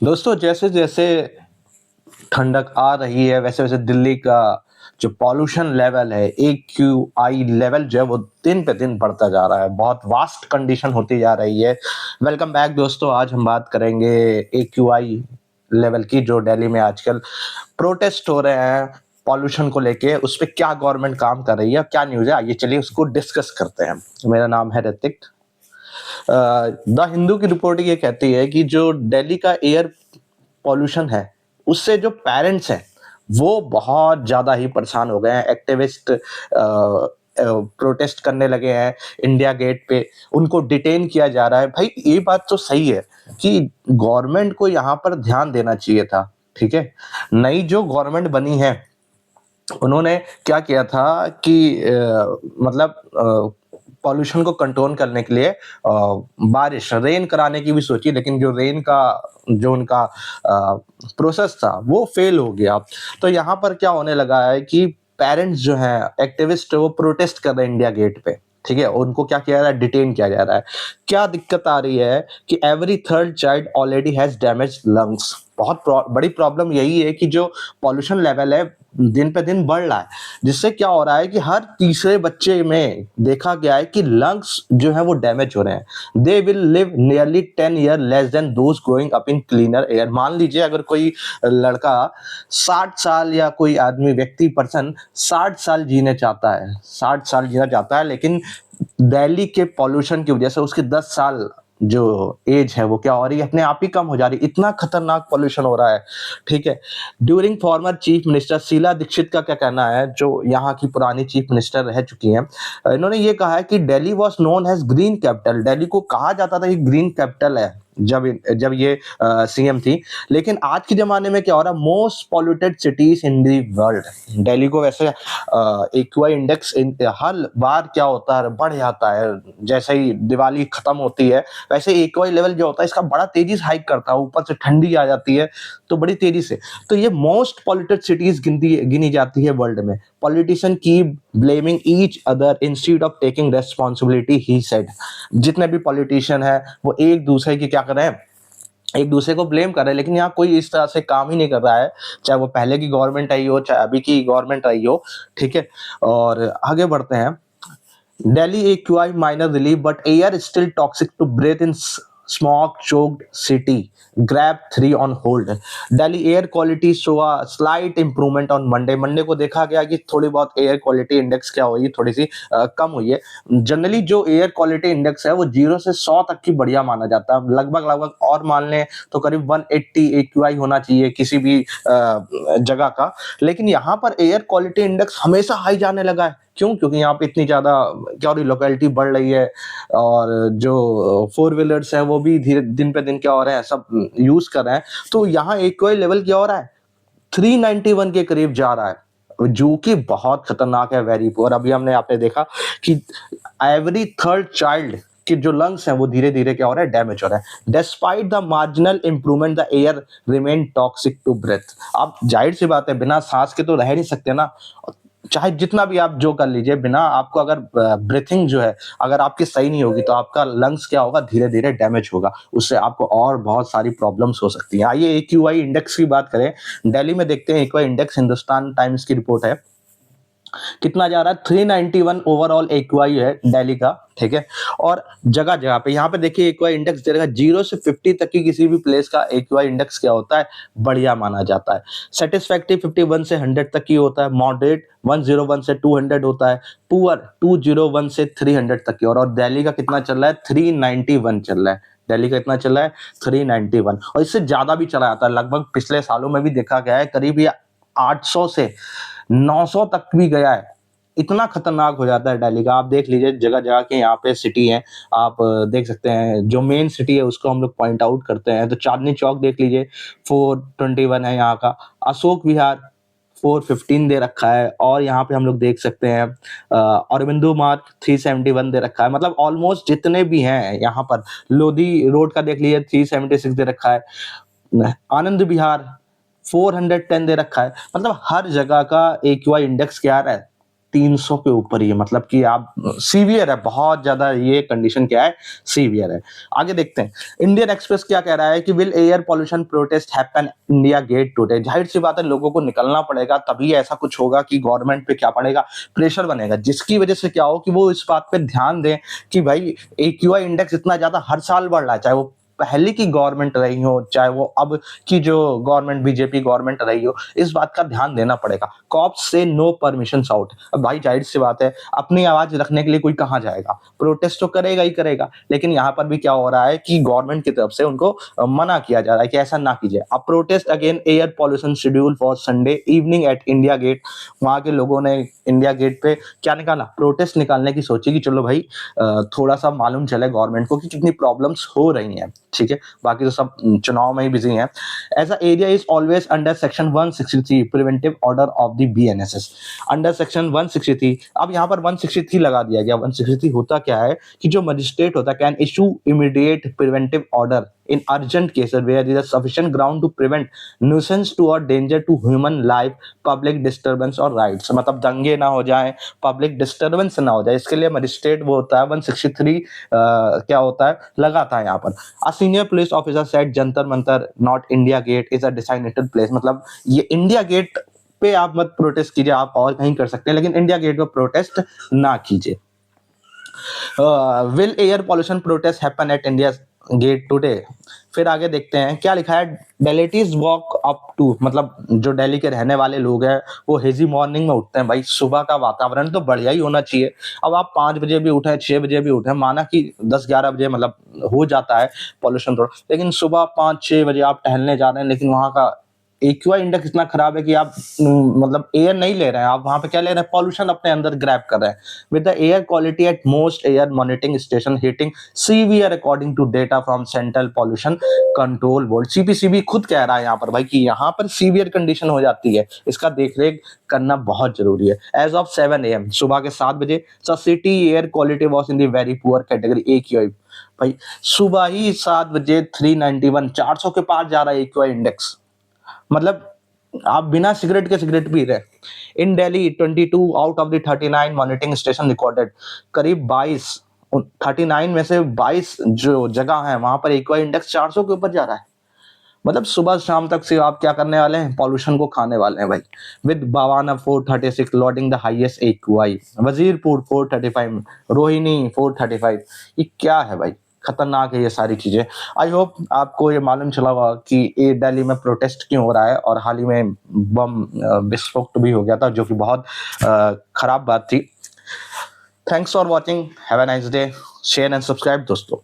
दोस्तों जैसे जैसे ठंडक आ रही है वैसे वैसे दिल्ली का जो पॉल्यूशन लेवल है AQI लेवल जो है वो दिन पे दिन बढ़ता जा रहा है। बहुत वास्ट कंडीशन होती जा रही है। वेलकम बैक दोस्तों, आज हम बात करेंगे AQI लेवल की, जो दिल्ली में आजकल प्रोटेस्ट हो रहे हैं पॉल्यूशन को लेके। उस पे क्या गवर्नमेंट काम कर रही है, क्या न्यूज़ है, आइए चलिए उसको डिस्कस करते हैं। मेरा नाम है ऋतिक। द हिंदू की रिपोर्ट ये कहती है कि जो दिल्ली का एयर पॉल्यूशन है उससे जो पेरेंट्स हैं वो बहुत ज्यादा ही परेशान हो गए हैं। एक्टिविस्ट प्रोटेस्ट करने लगे हैं इंडिया गेट पे, उनको डिटेन किया जा रहा है। भाई ये बात तो सही है कि गवर्नमेंट को यहाँ पर ध्यान देना चाहिए था। ठीक है, नई जो गवर्नमेंट बनी है उन्होंने क्या किया था कि मतलब पॉल्यूशन को कंट्रोल करने के लिए बारिश रेन कराने की भी सोची, लेकिन जो रेन का जो उनका प्रोसेस था वो फेल हो गया। तो यहाँ पर क्या होने लगा है कि पेरेंट्स जो हैं एक्टिविस्ट वो प्रोटेस्ट कर रहे हैं इंडिया गेट पे। ठीक है, उनको क्या किया जा रहा है, डिटेन किया जा रहा है। क्या दिक्कत आ रही है कि every third child already has damage lungs. बहुत बड़ी प्रॉब्लम यही है कि जो पॉल्यूशन लेवल है दिन पे दिन बढ़ रहा है, जिससे क्या हो रहा है कि हर तीसरे बच्चे में देखा गया है कि लंग्स जो है वो डैमेज हो रहे हैं। They will live nearly 10 year less than those growing up in cleaner air. मान लीजिए अगर कोई लड़का 60 साल या कोई आदमी व्यक्ति पर्सन 60 साल जीने चाहता है, 60 साल जीना चाहता है, लेकिन दिल्ली के पॉल्यूशन की वजह से उसके 10 साल जो एज है वो क्या हो रही है, अपने आप ही कम हो जा रही है। इतना खतरनाक पॉल्यूशन हो रहा है। ठीक है, during former chief minister Sheila Dikshit का क्या कहना है, जो यहाँ की पुरानी चीफ मिनिस्टर रह चुकी हैं, इन्होंने ये कहा है कि Delhi was known as green capital. Delhi को कहा जाता था कि ग्रीन कैपिटल है जब जब ये सीएम थी। लेकिन आज के जमाने में क्या हो रहा है, most polluted cities in the world. Delhi को वैसे एक्यूआई इंडेक्स हर बार क्या होता है, बढ़ जाता है। जैसे ही दिवाली खत्म होती है वैसे एक्यूआई लेवल जो होता है इसका बड़ा तेजी से हाइक करता है, ऊपर से ठंडी आ जाती है तो बड़ी तेजी से। तो ये मोस्ट पॉल्यूटेड सिटीज गिनी जाती है वर्ल्ड में। Politician keep blaming each other instead of taking responsibility, he said. जितने भी पॉलिटिशियन है वो एक दूसरे की क्या कर रहे हैं, एक दूसरे को ब्लेम कर रहे हैं, लेकिन यहाँ कोई इस तरह से काम ही नहीं कर रहा है, चाहे वो पहले की गवर्नमेंट आई हो चाहे अभी की गवर्नमेंट आई हो। ठीक है, और आगे बढ़ते हैं। Delhi AQI minor relief, but air is still toxic to breathe in smog-choked city. Grab 3 on hold. Delhi air quality show a slight improvement on Monday. Monday को देखा गया कि थोड़ी बहुत एयर क्वालिटी इंडेक्स क्या हुई, थोड़ी सी कम हुई है। जनरली जो एयर क्वालिटी इंडेक्स है वो 0 से 100 तक की बढ़िया माना जाता है। लगभग लगभग और मान लें तो करीब 180 AQI होना चाहिए किसी भी जगह का। लेकिन यहाँ पर एयर क्वालिटी इंडेक्स हमेशा हाई जाने लगा है। क्यों? क्योंकि यहाँ पे इतनी ज़्यादा क्या हो रही, लोकेलिटी बढ़ रही है, और जो फोर व्हीलर्स हैं वो भी धीरे दिन पे दिन क्या हो रहे हैं, सब यूज कर रहे हैं। तो यहाँ एक्यूआई लेवल क्या हो रहा है, 391 के करीब जा रहा है, जो कि बहुत खतरनाक है, वेरी पुअर। अभी हमने आपने देखा कि एवरी थर्ड चाइल्ड के जो लंग्स हैं वो धीरे धीरे क्या हो रहा है, डैमेज हो रहा है। Despite the marginal improvement the air remain toxic to breathe. अब जाहिर सी बात है, बिना सांस के तो रह नहीं सकते ना। चाहे जितना भी आप जो कर लीजिए, बिना आपको अगर ब्रीथिंग जो है अगर आपकी सही नहीं होगी तो आपका लंग्स क्या होगा, धीरे धीरे डैमेज होगा, उससे आपको और बहुत सारी प्रॉब्लम्स हो सकती हैं। आइए एक्यूआई इंडेक्स की बात करें। दिल्ली में देखते हैं एक्यूआई इंडेक्स, हिंदुस्तान टाइम्स की रिपोर्ट है, कितना जा रहा है, 391 ओवरऑल एक्यूआई है दिल्ली का। ठीक है, और जगह जगह पे यहाँ पे देखिए एक्यूआई इंडेक्स दे रखा है, 0 से 50 तक की किसी भी प्लेस का एक्यूआई इंडेक्स क्या होता है, बढ़िया माना जाता है। सेटिस्फैक्टरी 51 से 100 तक की होता है, मॉडरेट 101 से 200 होता है, पुअर 201 से 300 तक की। और दिल्ली का कितना चल रहा है, 391 चल रहा है। दिल्ली का इतना चल रहा है 391, और इससे ज्यादा भी चला जाता है। लगभग पिछले सालों में भी देखा गया है करीब ये 800 से 900 तक भी गया है। इतना खतरनाक हो जाता है दिल्ली का। आप देख लीजिए जगह जगह के यहाँ पे सिटी हैं, आप देख सकते हैं। जो मेन सिटी है उसको हम लोग पॉइंट आउट करते हैं तो चांदनी चौक देख लीजिए 421 है यहाँ का, अशोक विहार 415 दे रखा है, और यहाँ पे हम लोग देख सकते हैं अरविंदो मार्ग 371 दे रखा है। मतलब ऑलमोस्ट जितने भी हैं यहाँ पर, लोधी रोड का देख लीजिए 376 दे रखा है, आनंद विहार 410 दे रखा है। मतलब हर जगह का एक्यूआई इंडेक्स क्या आ रहा है, 300 के ऊपर ही है, मतलब कि आप सीवियर है, बहुत ज्यादा ये कंडीशन क्या है, सीवियर है। आगे देखते हैं, इंडियन एक्सप्रेस क्या कह रहा है कि will air pollution protest happen India Gate today. जाहिर सी बात है, लोगों को निकलना पड़ेगा, तभी ऐसा कुछ होगा कि गवर्नमेंट पे क्या पड़ेगा, प्रेशर बनेगा, जिसकी वजह से क्या हो कि वो इस बात पे ध्यान दें कि भाई AQI इंडेक्स इतना ज्यादा हर साल बढ़ रहा है, चाहे वो पहले की गवर्नमेंट रही हो, चाहे वो अब की जो गवर्नमेंट बीजेपी गवर्नमेंट रही हो, इस बात का ध्यान देना पड़ेगा। कॉप्स से नो परमिशन आउट। अब भाई जाहिर सी बात है, अपनी आवाज रखने के लिए कोई कहाँ जाएगा, प्रोटेस्ट तो करेगा ही करेगा, लेकिन यहाँ पर भी क्या हो रहा है कि गवर्नमेंट की तरफ से उनको मना किया जा रहा है कि ऐसा ना कीजिए। अब protest again air pollution schedule for Sunday evening at India Gate. वहां के लोगों ने इंडिया गेट पे क्या निकाला, प्रोटेस्ट निकालने की सोची कि चलो भाई थोड़ा सा मालूम चले गवर्नमेंट को कि कितनी प्रॉब्लम्स हो रही हैं, ठीक है। बाकी तो सब चुनाव में ही बिजी हैं। As a area is always under section 163 preventive order of the BNSS, under section 163। अब यहाँ पर 163 लगा दिया गया। 163 होता क्या है कि जो मजिस्ट्रेट होता है can issue immediate preventive order in urgent cases where there is sufficient ground to prevent nuisance to or danger to human life, public disturbance और rights। मतलब दंगे ना हो जाए, पब्लिक डिस्टर्बेंस ना हो जाए, इसके लिए मजिस्ट्रेट वो होता है 163 क्या होता है, लगाता है यहाँ पर। A senior police officer said Jantar Mantar not India Gate is a designated place. मतलब ये इंडिया गेट पे आप मत प्रोटेस्ट कीजिए, आप और कहीं कर सकते हैं, लेकिन इंडिया गेट पे प्रोटेस्ट ना कीजिए। Will air pollution protest happen at India Gate today. फिर आगे देखते हैं क्या लिखा है, डेलिटीज वॉक अप टू, मतलब जो दिल्ली के रहने वाले लोग हैं वो हेजी मॉर्निंग में उठते हैं। भाई सुबह का वातावरण तो बढ़िया ही होना चाहिए। अब आप 5 बजे भी उठे, 6 बजे भी उठे, माना कि 10-11 बजे मतलब हो जाता है पॉल्यूशन थोड़ा, लेकिन सुबह 5-6 बजे आप टहलने जा रहे हैं, लेकिन वहां का AQI इंडेक्स इतना खराब है कि आप मतलब एयर नहीं ले रहे हैं, आप वहां पे क्या ले रहे हैं, पॉल्यूशन अपने अंदर ग्रैब कर रहे हैं। With the air quality at most air monitoring station hitting severe according to data from central pollution control board. CPCB खुद कह रहा है यहाँ पर भाई कि यहाँ पर सीवियर कंडीशन हो जाती है, इसका देखरेख करना बहुत जरूरी है। एज ऑफ 7 AM, सुबह के 7 बजे, city air quality was in the very poor category AQI। भाई सुबह ही 7 बजे 391, 400 के पार जा रहा है AQI इंडेक्स। मतलब आप बिना सिगरेट के सिगरेट पी रहे हैं। In Delhi 22 out of the 39 monitoring station recorded, करीब 39 में से 22 जो जगह है वहां पर AQI इंडेक्स 400 के ऊपर जा रहा है। मतलब सुबह शाम तक से आप क्या करने वाले हैं, पॉल्यूशन को खाने वाले हैं भाई। With Bawana 436 loading the highest AQI, Wazirpur 435, Rohini 435। ये क्या है भाई, खतरनाक है ये सारी चीजें। आई होप आपको ये मालूम चला होगा कि ये दिल्ली में प्रोटेस्ट क्यों हो रहा है, और हाल ही में बम विस्फोट भी हो गया था, जो कि बहुत खराब बात थी। Thanks for watching, have a nice day, share and subscribe दोस्तों।